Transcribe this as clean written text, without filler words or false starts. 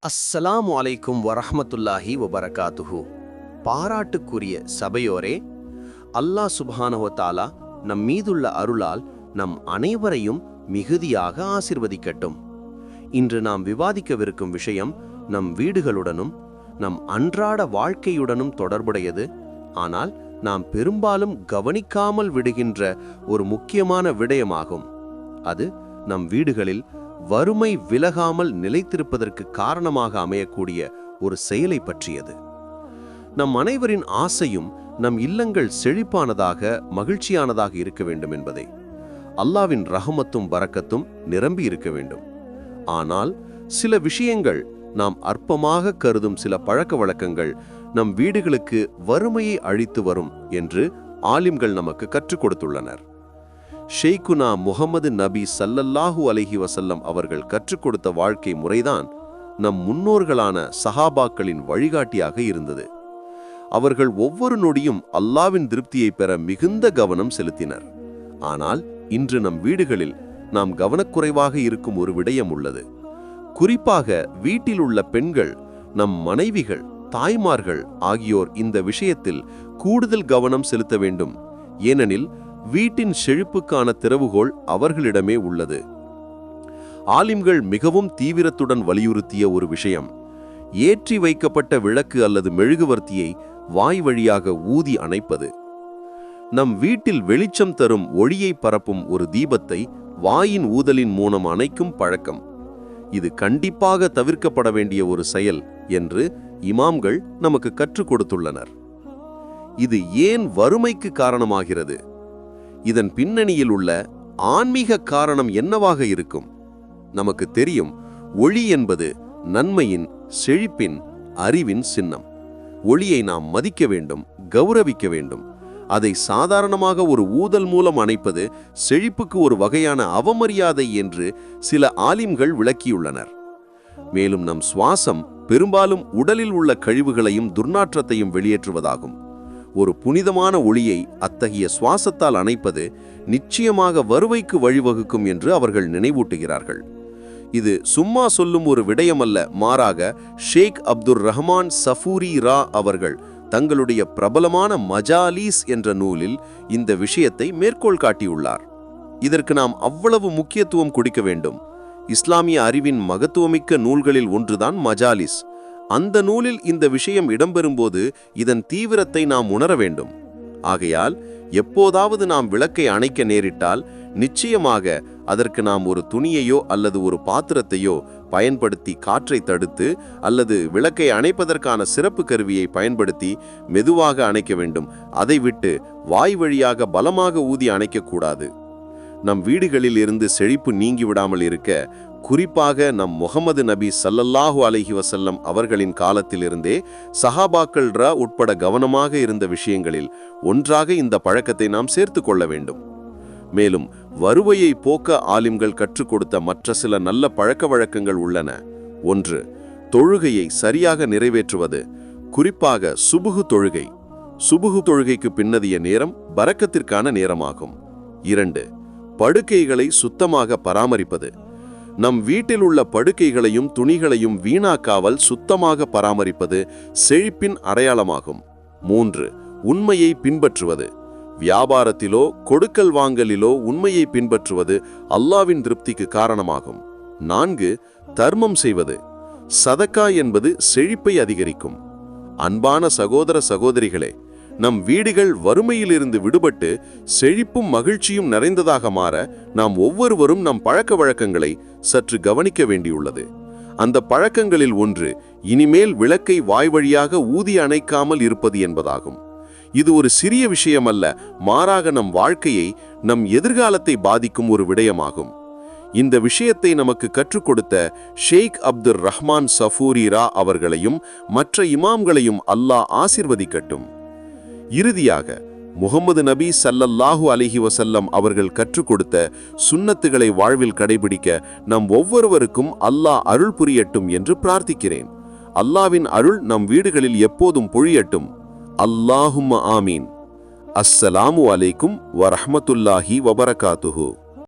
அஸ்ஸலாமு அலைக்கும் வரஹ்மத்துல்லாஹி வபரகாத்துஹு. பாராட்டுக்குரிய சபையோரே, அல்லாஹ் சுப்ஹானஹு வ தஆலா நம் மீதுள்ள அருளால் நம் அனைவரையும் மிகுதியாக ஆசிர்வதிக்கட்டும். இன்று நாம் விவாதிக்கவிருக்கும் விஷயம் நம் வீடுகளுடனும் நம் அன்றாட வாழ்க்கையுடனும் தொடர்புடையது. ஆனால் நாம் பெரும்பாலும் கவனிக்காமல் விடுகின்ற ஒரு முக்கியமான விடயமாகும். அது நம் வீடுகளில் வறுமை விலகாமல் நிலைத்திருப்பதற்கு காரணமாக அமையக்கூடிய ஒரு செயலை பற்றியது. நம் அனைவரின் ஆசையும் நம் இல்லங்கள் செழிப்பானதாக மகிழ்ச்சியானதாக இருக்க வேண்டும் என்பதே. அல்லாவின் ரஹமத்தும் பரக்கத்தும் நிரம்பி இருக்க வேண்டும். ஆனால் சில விஷயங்கள், நாம் அற்பமாக கருதும் சில பழக்க வழக்கங்கள் நம் வீடுகளுக்கு வறுமையை அழித்து வரும் என்று ஆலிம்கள் நமக்கு கற்றுக் கொடுத்துள்ளனர். ஷேக்குனா முஹம்மது நபி ஸல்லல்லாஹு அலைஹி வஸல்லம் அவர்கள் கற்றுக் கொடுத்த வாழ்க்கை முறைதான் நம் முன்னோர்களான சஹாபாக்களின் வழிகாட்டியாக இருந்தது. அவர்கள் ஒவ்வொரு நொடியும் அல்லாவின் திருப்தியை பெற மிகுந்த கவனம் செலுத்தினர். ஆனால் இன்று நம் வீடுகளில் நாம் கவனக்குறைவாக இருக்கும் ஒரு விடயம் உள்ளது. குறிப்பாக வீட்டில் உள்ள பெண்கள், நம் மனைவிகள், தாய்மார்கள் ஆகியோர் இந்த விஷயத்தில் கூடுதல் கவனம் செலுத்த வேண்டும். ஏனெனில் வீட்டின் செழிப்புக்கான திறவுகோல் அவர்களிடமே உள்ளது. ஆலிம்கள் மிகவும் தீவிரத்துடன் வலியுறுத்திய ஒரு விஷயம், ஏற்றி வைக்கப்பட்ட விளக்கு அல்லது மெழுகுவர்த்தியை வாய் வழியாக ஊதி அணைப்பது. நம் வீட்டில் வெளிச்சம் தரும் ஒளியை பரப்பும் ஒரு தீபத்தை வாயின் ஊதலின் மூலம் அணைக்கும் பழக்கம், இது கண்டிப்பாக தவிர்க்கப்பட வேண்டிய ஒரு செயல் என்று இமாம்கள் நமக்கு கற்றுக் கொடுத்துள்ளனர். இது ஏன் வறுமைக்கு காரணமாகிறது? இதன் பின்னணியில் உள்ள ஆன்மீக காரணம் என்னவாக இருக்கும்? நமக்கு தெரியும், ஒளி என்பது நன்மையின், செழிப்பின், அறிவின் சின்னம். ஒளியை நாம் மதிக்க வேண்டும், கௌரவிக்க வேண்டும். அதை சாதாரணமாக ஒரு ஊதல் மூலம் அணைப்பது செழிப்புக்கு ஒரு வகையான அவமரியாதை என்று சில ஆலிம்கள் விளக்கியுள்ளனர். மேலும் நம் சுவாசம் பெரும்பாலும் உடலில் உள்ள கழிவுகளையும் துர்நாற்றத்தையும் வெளியேற்றுவதாகும். ஒரு புனிதமான ஒளியை அத்தகைய சுவாசத்தால் அணைப்பது நிச்சயமாக வறுமைக்கு வழிவகுக்கும் என்று அவர்கள் நினைவூட்டுகிறார்கள். இது சும்மா சொல்லும் ஒரு விடயமல்ல, மாறாக ஷேக் அப்துர் ரஹ்மான் சஃபூரி ரா அவர்கள் தங்களுடைய பிரபலமான மஜாலீஸ் என்ற நூலில் இந்த விஷயத்தை மேற்கோள் காட்டியுள்ளார். இதற்கு நாம் அவ்வளவு முக்கியத்துவம் கொடுக்க வேண்டும். இஸ்லாமிய அறிவின் மகத்துவமிக்க நூல்களில் ஒன்றுதான் மஜாலிஸ். அந்த நூலில் இந்த விஷயம் இடம்பெறும்போது இதன் தீவிரத்தை நாம் உணர வேண்டும். ஆகையால் எப்போதாவது நாம் விளக்கை அணைக்க நேரிட்டால் நிச்சயமாக அதற்கு நாம் ஒரு துணியையோ அல்லது ஒரு பாத்திரத்தையோ பயன்படுத்தி காற்றை தடுத்து, அல்லது விளக்கை அணைப்பதற்கான சிறப்பு கருவியை பயன்படுத்தி மெதுவாக அணைக்க வேண்டும். அதை விட்டு வாய் வழியாக பலமாக ஊதி அணைக்கக்கூடாது. நம் வீடுகளில் இருந்து செழிப்பு நீங்கிவிடாமல் இருக்க, குறிப்பாக நம் முஹம்மது நபி ஸல்லல்லாஹு அலைஹி வஸல்லம் அவர்களின் காலத்திலிருந்தே சஹாபாக்கள் உட்பட கவனமாக இருந்த விஷயங்களில் ஒன்றாக இந்த பழக்கத்தை நாம் சேர்த்து கொள்ள வேண்டும். மேலும் வறுமையை போக்க ஆலிம்கள் கற்றுக் கொடுத்த மற்ற சில நல்ல பழக்க வழக்கங்கள் உள்ளன. 1. தொழுகையை சரியாக நிறைவேற்றுவது, குறிப்பாக சுபுகு தொழுகை. சுபுகு தொழுகைக்கு பின்னதிய நேரம் பரக்கத்திற்கான நேரமாகும். 2. படுக்கைகளை சுத்தமாக பராமரிப்பது. நம் வீட்டில் உள்ள படுக்கைகளையும் துணிகளையும் வீணாக்காமல் சுத்தமாக பராமரிப்பது செழிப்பின் அடையாளமாகும். 3. உண்மையை பின்பற்றுவது. வியாபாரத்திலோ கொடுக்கல் வாங்கலிலோ உண்மையை பின்பற்றுவது அல்லாவின் திருப்திக்கு காரணமாகும். 4. தர்மம் செய்வது. சதக்கா என்பது செழிப்பை அதிகரிக்கும். அன்பான சகோதர சகோதரிகளே, நம் வீடுகள் வறுமையிலிருந்து விடுபட்டு செழிப்பும் மகிழ்ச்சியும் நிறைந்ததாக மாற நாம் ஒவ்வொருவரும் நம் பழக்க வழக்கங்களை சற்று கவனிக்க வேண்டியுள்ளது. அந்த பழக்கங்களில் ஒன்று, இனிமேல் விளக்கை வாய் வழியாக ஊதி அணைக்காமல் இருப்பது என்பதாகும். இது ஒரு சிறிய விஷயமல்ல, மாறாக நம் வாழ்க்கையை, நம் எதிர்காலத்தை பாதிக்கும் ஒரு விடயமாகும். இந்த விஷயத்தை நமக்கு கற்றுக் கொடுத்த ஷேக் அப்துர் ரஹ்மான் சஃபூரி ரா அவர்களையும் மற்ற இமாம்களையும் அல்லாஹ் ஆசிர்வதிக்கட்டும். இறுதியாக, முஹம்மது நபி ஸல்லல்லாஹு அலைஹி வஸல்லம் அவர்கள் கற்றுக் கொடுத்த சுன்னத்துகளை வாழ்வில் கடைபிடிக்க நம் ஒவ்வொருவருக்கும் அல்லாஹ் அருள் புரியட்டும் என்று பிரார்த்திக்கிறேன். அல்லாவின் அருள் நம் வீடுகளில் எப்போதும் பொழியட்டும். அல்லாஹும்ம ஆமீன். அஸ்ஸலாமு அலைக்கும் வரஹ்மத்துல்லாஹி வபரகாத்துஹு.